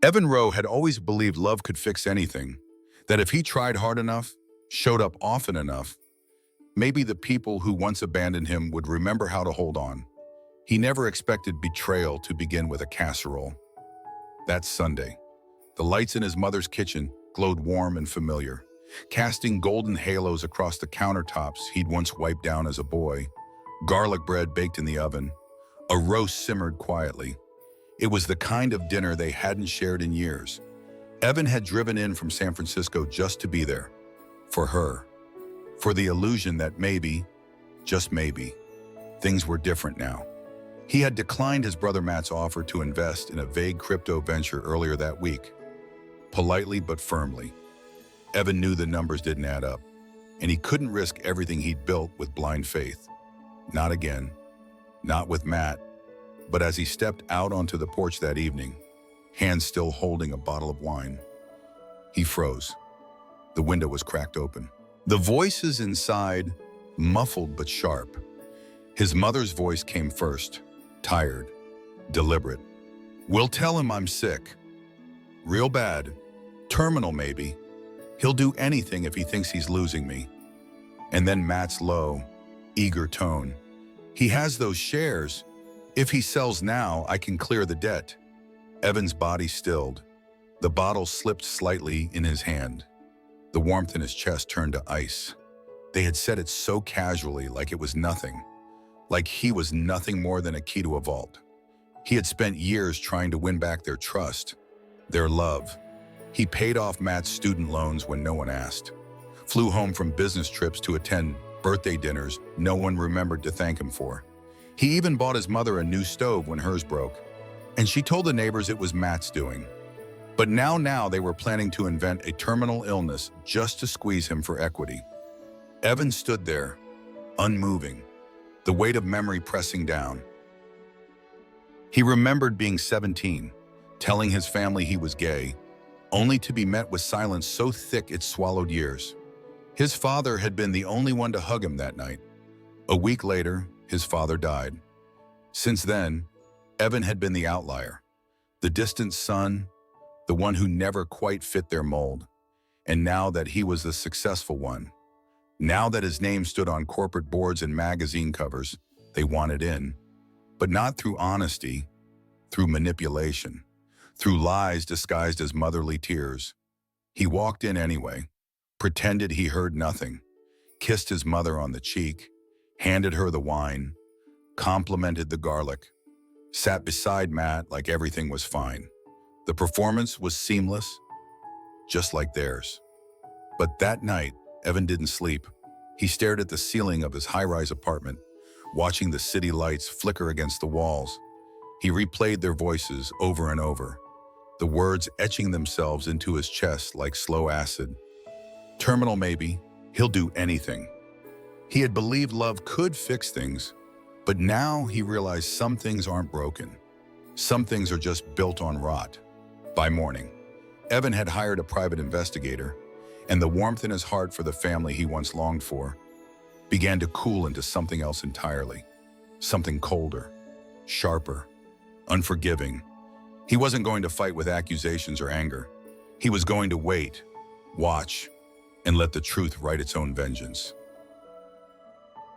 Evan Rowe had always believed love could fix anything, that if he tried hard enough, showed up often enough, maybe the people who once abandoned him would remember how to hold on. He never expected betrayal to begin with a casserole. That Sunday, the lights in his mother's kitchen glowed warm and familiar, casting golden halos across the countertops he'd once wiped down as a boy. Garlic bread baked in the oven, a roast simmered quietly. It was the kind of dinner they hadn't shared in years. Evan had driven in from San Francisco just to be there. For her. For the illusion that maybe, just maybe, things were different now. He had declined his brother Matt's offer to invest in a vague crypto venture earlier that week. Politely but firmly. Evan knew the numbers didn't add up, and he couldn't risk everything he'd built with blind faith. Not again. Not with Matt. But as he stepped out onto the porch that evening, hands still holding a bottle of wine, he froze. The window was cracked open. The voices inside, muffled but sharp. His mother's voice came first, tired, deliberate. "We'll tell him I'm sick. Real bad. Terminal maybe. He'll do anything if he thinks he's losing me." And then Matt's low, eager tone. "He has those shares. If he sells now, I can clear the debt." Evan's body stilled. The bottle slipped slightly in his hand. The warmth in his chest turned to ice. They had said it so casually, like it was nothing. Like he was nothing more than a key to a vault. He had spent years trying to win back their trust, their love. He paid off Matt's student loans when no one asked. Flew home from business trips to attend birthday dinners no one remembered to thank him for. He even bought his mother a new stove when hers broke, and she told the neighbors it was Matt's doing. But now they were planning to invent a terminal illness just to squeeze him for equity. Evan stood there, unmoving, the weight of memory pressing down. He remembered being 17, telling his family he was gay, only to be met with silence so thick it swallowed years. His father had been the only one to hug him that night. A week later, his father died. Since then, Evan had been the outlier, the distant son, the one who never quite fit their mold. And now that he was the successful one, now that his name stood on corporate boards and magazine covers, they wanted in. But not through honesty, through manipulation, through lies disguised as motherly tears. He walked in anyway, pretended he heard nothing, kissed his mother on the cheek, handed her the wine, complimented the garlic, sat beside Matt like everything was fine. The performance was seamless, just like theirs. But that night, Evan didn't sleep. He stared at the ceiling of his high-rise apartment, watching the city lights flicker against the walls. He replayed their voices over and over, the words etching themselves into his chest like slow acid. Terminal maybe, he'll do anything. He had believed love could fix things, but now he realized some things aren't broken. Some things are just built on rot. By morning, Evan had hired a private investigator, and the warmth in his heart for the family he once longed for began to cool into something else entirely. Something colder, sharper, unforgiving. He wasn't going to fight with accusations or anger. He was going to wait, watch, and let the truth write its own vengeance.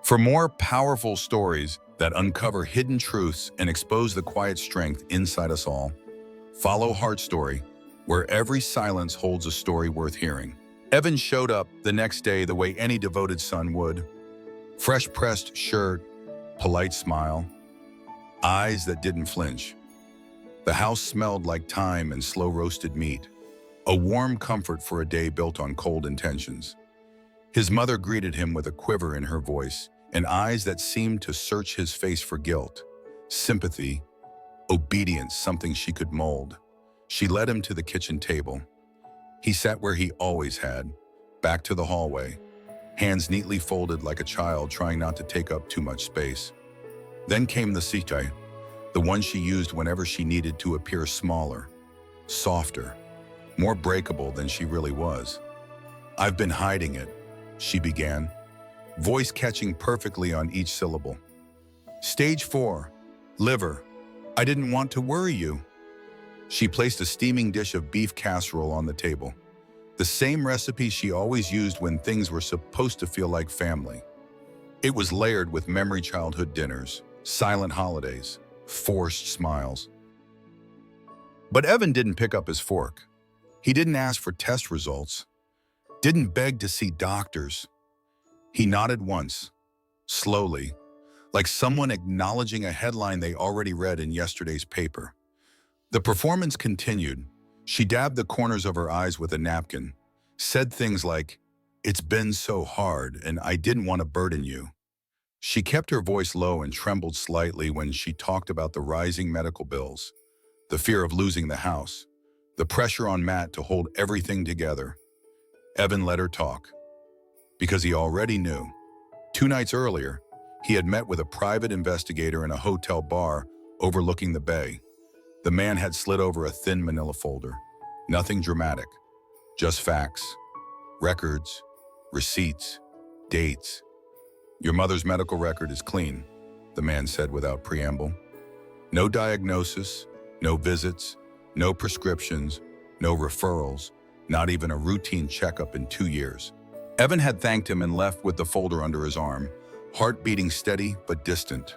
For more powerful stories that uncover hidden truths and expose the quiet strength inside us all, follow Heart Story, where every silence holds a story worth hearing. Evan showed up the next day the way any devoted son would. Fresh-pressed shirt, polite smile, eyes that didn't flinch. The house smelled like thyme and slow-roasted meat, a warm comfort for a day built on cold intentions. His mother greeted him with a quiver in her voice and eyes that seemed to search his face for guilt, sympathy, obedience, something she could mold. She led him to the kitchen table. He sat where he always had, back to the hallway, hands neatly folded like a child trying not to take up too much space. Then came the deceit, the one she used whenever she needed to appear smaller, softer, more breakable than she really was. "I've been hiding it," she began, voice catching perfectly on each syllable. "Stage 4, liver. I didn't want to worry you." She placed a steaming dish of beef casserole on the table, the same recipe she always used when things were supposed to feel like family. It was layered with memory childhood dinners, silent holidays, forced smiles. But Evan didn't pick up his fork. He didn't ask for test results, didn't beg to see doctors. He nodded once, slowly, like someone acknowledging a headline they already read in yesterday's paper. The performance continued. She dabbed the corners of her eyes with a napkin, said things like, "It's been so hard and I didn't want to burden you." She kept her voice low and trembled slightly when she talked about the rising medical bills, the fear of losing the house, the pressure on Matt to hold everything together. Evan let her talk, because he already knew. 2 nights earlier, he had met with a private investigator in a hotel bar overlooking the bay. The man had slid over a thin manila folder. Nothing dramatic, just facts, records, receipts, dates. "Your mother's medical record is clean," the man said without preamble. "No diagnosis, no visits, no prescriptions, no referrals, not even a routine checkup in 2 years. Evan had thanked him and left with the folder under his arm, heart beating steady but distant,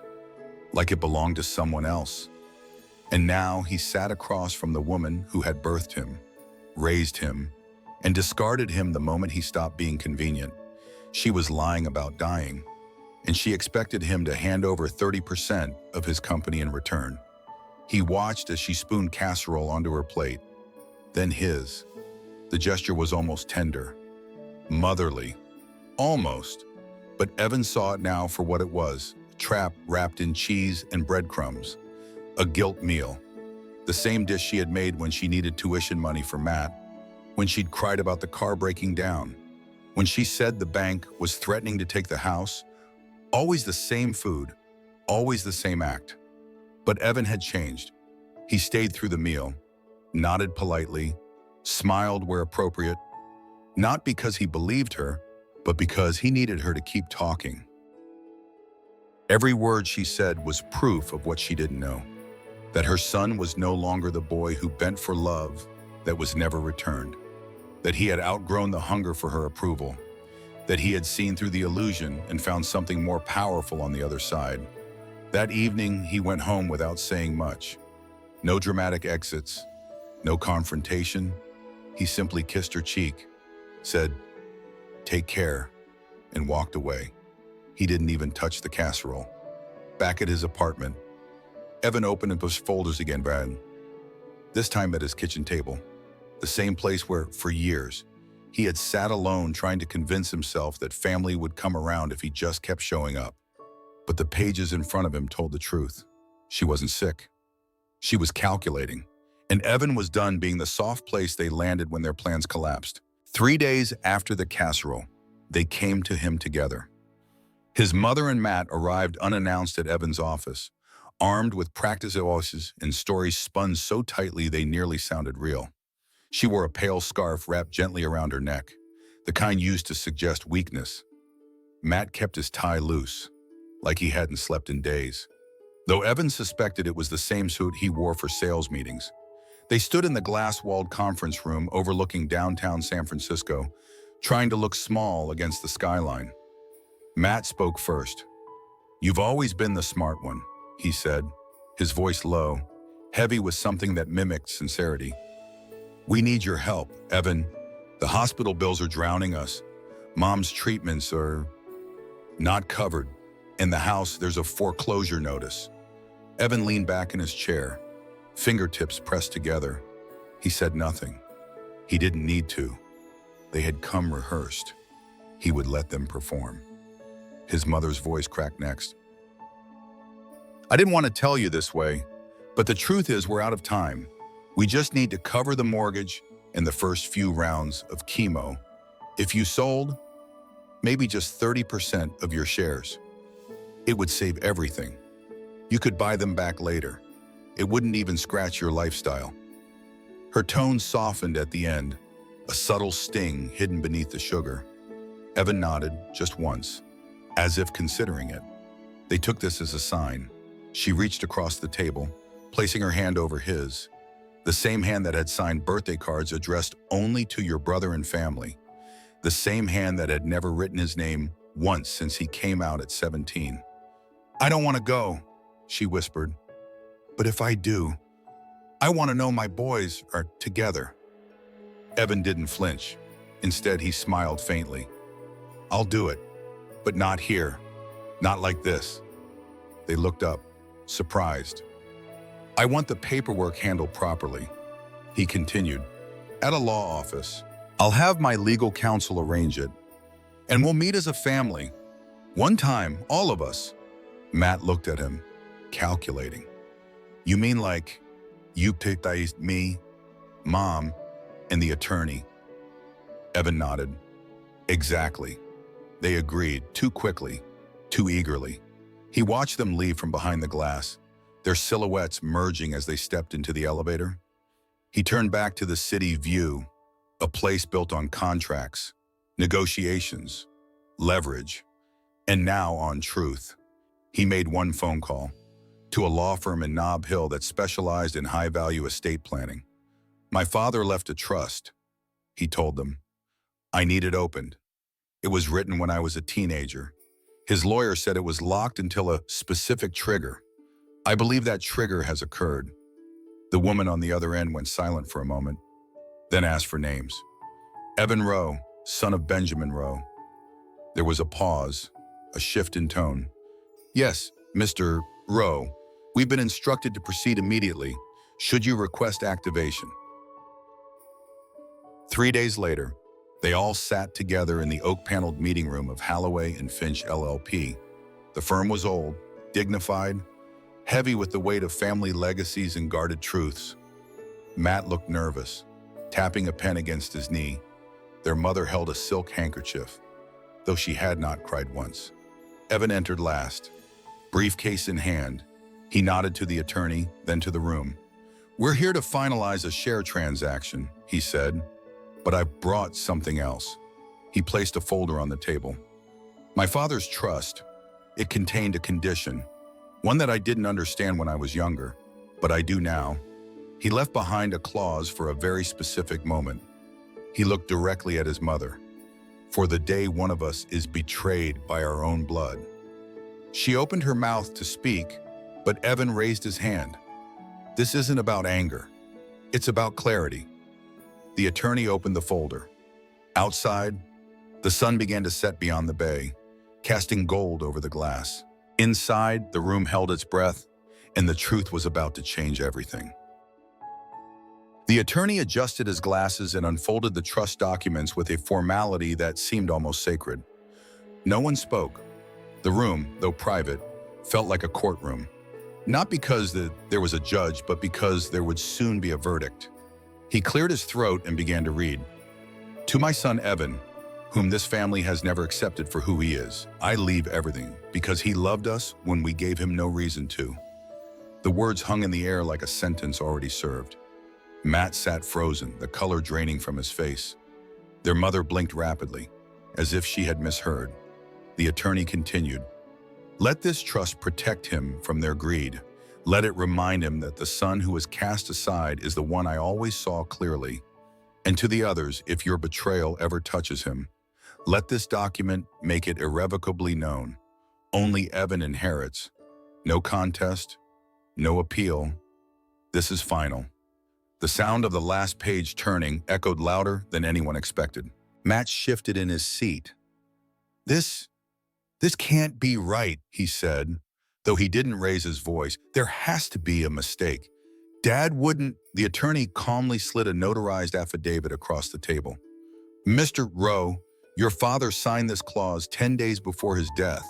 like it belonged to someone else. And now he sat across from the woman who had birthed him, raised him, and discarded him the moment he stopped being convenient. She was lying about dying, and she expected him to hand over 30% of his company in return. He watched as she spooned casserole onto her plate, then his. The gesture was almost tender, motherly, almost. But Evan saw it now for what it was, a trap wrapped in cheese and breadcrumbs, a guilt meal, the same dish she had made when she needed tuition money for Matt, when she'd cried about the car breaking down, when she said the bank was threatening to take the house. Always the same food, always the same act. But Evan had changed. He stayed through the meal, nodded politely, smiled where appropriate, not because he believed her, but because he needed her to keep talking. Every word she said was proof of what she didn't know, that her son was no longer the boy who bent for love that was never returned, that he had outgrown the hunger for her approval, that he had seen through the illusion and found something more powerful on the other side. That evening, he went home without saying much. No dramatic exits, no confrontation. He simply kissed her cheek, said, "Take care," and walked away. He didn't even touch the casserole. Back at his apartment, Evan opened up his folders again, this time at his kitchen table, the same place where, for years, he had sat alone trying to convince himself that family would come around if he just kept showing up. But the pages in front of him told the truth. She wasn't sick. She was calculating. And Evan was done being the soft place they landed when their plans collapsed. 3 days after the casserole, they came to him together. His mother and Matt arrived unannounced at Evan's office, armed with practice voices and stories spun so tightly they nearly sounded real. She wore a pale scarf wrapped gently around her neck, the kind used to suggest weakness. Matt kept his tie loose, like he hadn't slept in days, though Evan suspected it was the same suit he wore for sales meetings. They stood in the glass-walled conference room overlooking downtown San Francisco, trying to look small against the skyline. Matt spoke first. "You've always been the smart one," he said, his voice low, heavy with something that mimicked sincerity. "We need your help, Evan. The hospital bills are drowning us. Mom's treatments are not covered. In the house, there's a foreclosure notice." Evan leaned back in his chair, fingertips pressed together. He said nothing. He didn't need to. They had come rehearsed. He would let them perform. His mother's voice cracked next. "I didn't want to tell you this way, but the truth is we're out of time. We just need to cover the mortgage and the first few rounds of chemo. If you sold, maybe just 30% of your shares, it would save everything. You could buy them back later. It wouldn't even scratch your lifestyle." Her tone softened at the end, a subtle sting hidden beneath the sugar. Evan nodded just once, as if considering it. They took this as a sign. She reached across the table, placing her hand over his. The same hand that had signed birthday cards addressed only to your brother and family. The same hand that had never written his name once since he came out at 17. "I don't want to go," she whispered. "But if I do, I want to know my boys are together." Evan didn't flinch. Instead, he smiled faintly. "I'll do it, but not here. Not like this." They looked up, surprised. "I want the paperwork handled properly," he continued. "At a law office. I'll have my legal counsel arrange it. And we'll meet as a family. One time, all of us." Matt looked at him, calculating. "You mean like you picked me, Mom, and the attorney?" Evan nodded. "Exactly." They agreed, too quickly, too eagerly. He watched them leave from behind the glass, their silhouettes merging as they stepped into the elevator. He turned back to the city view, a place built on contracts, negotiations, leverage, and now on truth. He made one phone call to a law firm in Nob Hill that specialized in high-value estate planning. "My father left a trust," he told them. "I need it opened. It was written when I was a teenager. His lawyer said it was locked until a specific trigger. I believe that trigger has occurred." The woman on the other end went silent for a moment, then asked for names. "Evan Rowe, son of Benjamin Rowe." There was a pause, a shift in tone. "Yes, Mr. Rowe, we've been instructed to proceed immediately, should you request activation." 3 days later, they all sat together in the oak-paneled meeting room of Halloway and Finch LLP. The firm was old, dignified, heavy with the weight of family legacies and guarded truths. Matt looked nervous, tapping a pen against his knee. Their mother held a silk handkerchief, though she had not cried once. Evan entered last, briefcase in hand. He nodded to the attorney, then to the room. "We're here to finalize a share transaction," he said, "but I've brought something else." He placed a folder on the table. "My father's trust. It contained a condition, one that I didn't understand when I was younger, but I do now. He left behind a clause for a very specific moment." He looked directly at his mother. "For the day one of us is betrayed by our own blood." She opened her mouth to speak, but Evan raised his hand. "This isn't about anger. It's about clarity." The attorney opened the folder. Outside, the sun began to set beyond the bay, casting gold over the glass. Inside, the room held its breath, and the truth was about to change everything. The attorney adjusted his glasses and unfolded the trust documents with a formality that seemed almost sacred. No one spoke. The room, though private, felt like a courtroom. Not because there was a judge, but because there would soon be a verdict. He cleared his throat and began to read. "To my son Evan, whom this family has never accepted for who he is, I leave everything because he loved us when we gave him no reason to." The words hung in the air like a sentence already served. Matt sat frozen, the color draining from his face. Their mother blinked rapidly, as if she had misheard. The attorney continued, "Let this trust protect him from their greed. Let it remind him that the son who was cast aside is the one I always saw clearly. And to the others, if your betrayal ever touches him, let this document make it irrevocably known. Only Evan inherits. No contest, no appeal. This is final." The sound of the last page turning echoed louder than anyone expected. Matt shifted in his seat. This can't be right," he said, though he didn't raise his voice. "There has to be a mistake. Dad wouldn't." The attorney calmly slid a notarized affidavit across the table. "Mr. Rowe, your father signed this clause 10 days before his death.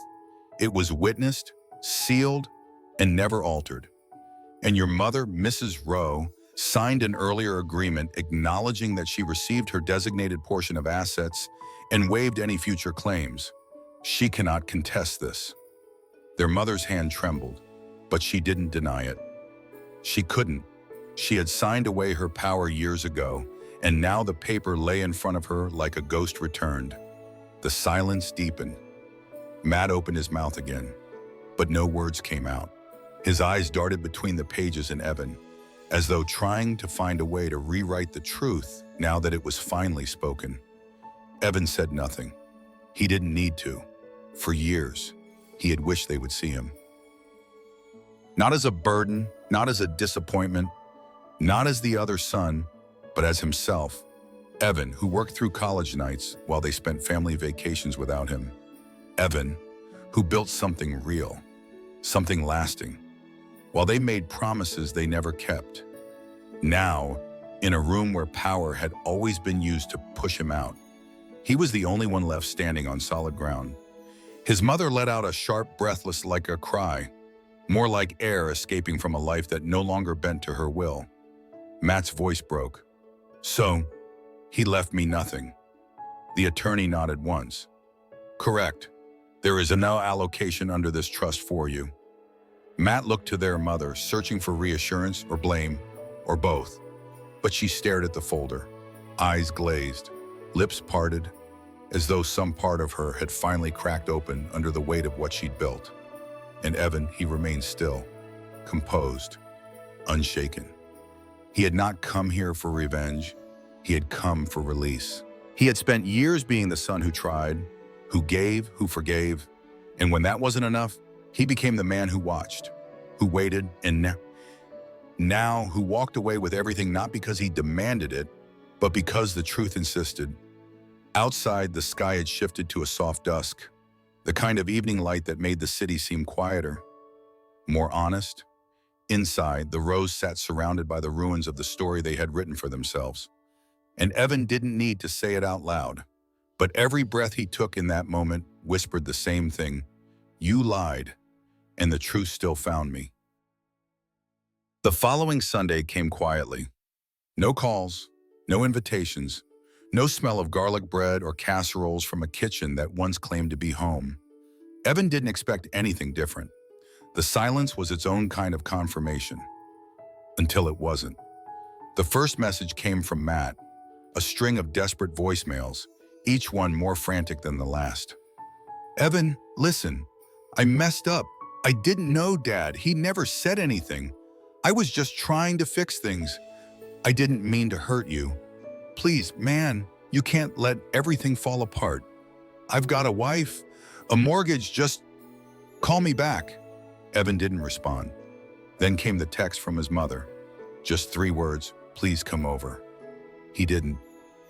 It was witnessed, sealed, and never altered. And your mother, Mrs. Rowe, signed an earlier agreement acknowledging that she received her designated portion of assets and waived any future claims. She cannot contest this." Their mother's hand trembled, but she didn't deny it. She couldn't. She had signed away her power years ago, and now the paper lay in front of her like a ghost returned. The silence deepened. Matt opened his mouth again, but no words came out. His eyes darted between the pages and Evan. as though trying to find a way to rewrite the truth now that it was finally spoken. Evan said nothing. He didn't need to. For years, he had wished they would see him. Not as a burden, not as a disappointment, not as the other son, but as himself. Evan, who worked through college nights while they spent family vacations without him. Evan, who built something real, something lasting, while they made promises they never kept. Now, in a room where power had always been used to push him out, he was the only one left standing on solid ground. His mother let out a sharp, breathless like a cry, more like air escaping from a life that no longer bent to her will. Matt's voice broke. "So, he left me nothing." The attorney nodded once. "Correct. There is no allocation under this trust for you." Matt looked to their mother, searching for reassurance or blame, or both. But she stared at the folder, eyes glazed, lips parted, as though some part of her had finally cracked open under the weight of what she'd built. And Evan, he remained still, composed, unshaken. He had not come here for revenge. He had come for release. He had spent years being the son who tried, who gave, who forgave. And when that wasn't enough, he became the man who watched, who waited, and now who walked away with everything not because he demanded it, but because the truth insisted. Outside, the sky had shifted to a soft dusk, the kind of evening light that made the city seem quieter, more honest. Inside, the Rose sat surrounded by the ruins of the story they had written for themselves. And Evan didn't need to say it out loud, but every breath he took in that moment whispered the same thing: "You lied, and the truth still found me." The following Sunday came quietly. No calls, no invitations, no smell of garlic bread or casseroles from a kitchen that once claimed to be home. Evan didn't expect anything different. The silence was its own kind of confirmation. Until it wasn't. The first message came from Matt, a string of desperate voicemails, each one more frantic than the last. "Evan, listen, I messed up. I didn't know Dad. He never said anything. I was just trying to fix things. I didn't mean to hurt you. Please, man, you can't let everything fall apart. I've got a wife, a mortgage, just call me back." Evan didn't respond. Then came the text from his mother. Just 3 words: "Please come over." He didn't.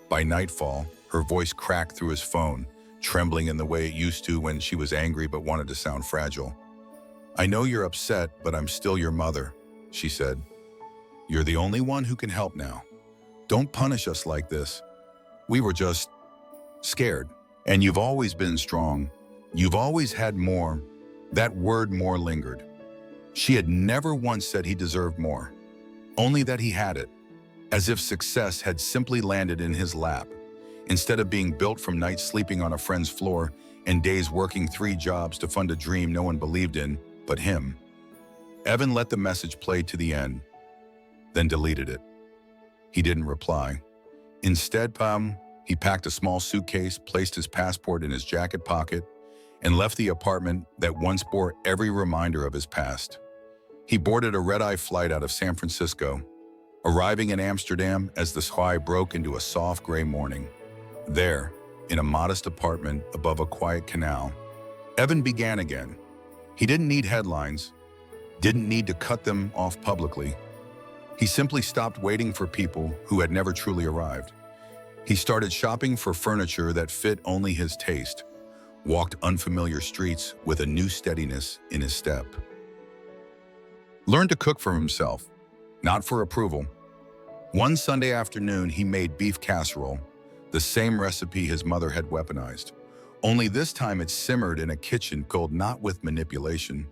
By nightfall, her voice cracked through his phone, trembling in the way it used to when she was angry but wanted to sound fragile. "I know you're upset, but I'm still your mother," she said. "You're the only one who can help now. Don't punish us like this. We were just scared. And you've always been strong. You've always had more." That word "more" lingered. She had never once said he deserved more, only that he had it, as if success had simply landed in his lap, instead of being built from nights sleeping on a friend's floor and days working 3 jobs to fund a dream no one believed in but him. Evan let the message play to the end, then deleted it. He didn't reply. Instead, he packed a small suitcase, placed his passport in his jacket pocket, and left the apartment that once bore every reminder of his past. He boarded a red-eye flight out of San Francisco, arriving in Amsterdam as the sky broke into a soft gray morning. There, in a modest apartment above a quiet canal, Evan began again. He didn't need headlines, didn't need to cut them off publicly. He simply stopped waiting for people who had never truly arrived. He started shopping for furniture that fit only his taste, walked unfamiliar streets with a new steadiness in his step. Learned to cook for himself, not for approval. One Sunday afternoon, he made beef casserole, the same recipe his mother had weaponized. Only this time it simmered in a kitchen filled not with manipulation,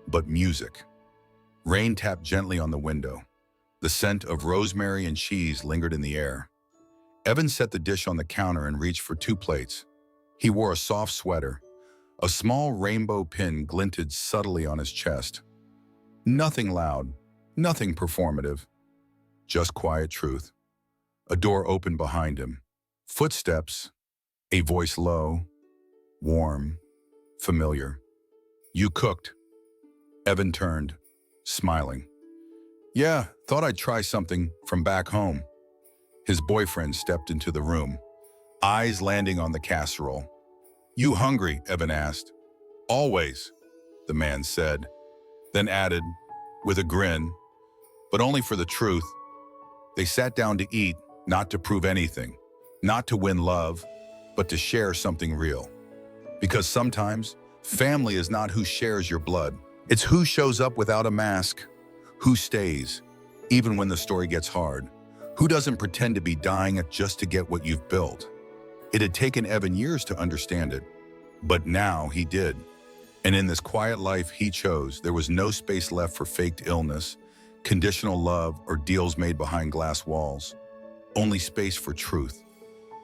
but music. Rain tapped gently on the window. The scent of rosemary and cheese lingered in the air. Evan set the dish on the counter and reached for 2 plates. He wore a soft sweater. A small rainbow pin glinted subtly on his chest. Nothing loud, nothing performative, just quiet truth. A door opened behind him. Footsteps, a voice low, warm, familiar. "You cooked." Evan turned, smiling. Yeah, thought I'd try something from back home. His boyfriend stepped into the room, eyes landing on the casserole. You hungry? Evan asked. Always, the man said, then added, with a grin, but only for the truth. They sat down to eat, not to prove anything, not to win love, but to share something real. Because sometimes, family is not who shares your blood. It's who shows up without a mask, who stays, even when the story gets hard, who doesn't pretend to be dying just to get what you've built. It had taken Evan years to understand it, but now he did. And in this quiet life he chose, there was no space left for faked illness, conditional love, or deals made behind glass walls. Only space for truth,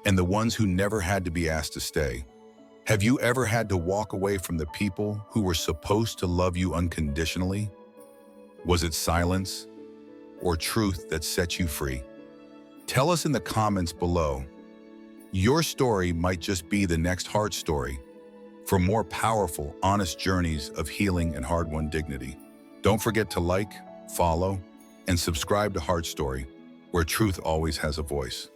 and the ones who never had to be asked to stay. Have you ever had to walk away from the people who were supposed to love you unconditionally? Was it silence or truth that set you free? Tell us in the comments below. Your story might just be the next heart story. For more powerful, honest journeys of healing and hard-won dignity, don't forget to like, follow, and subscribe to Heart Story, where truth always has a voice.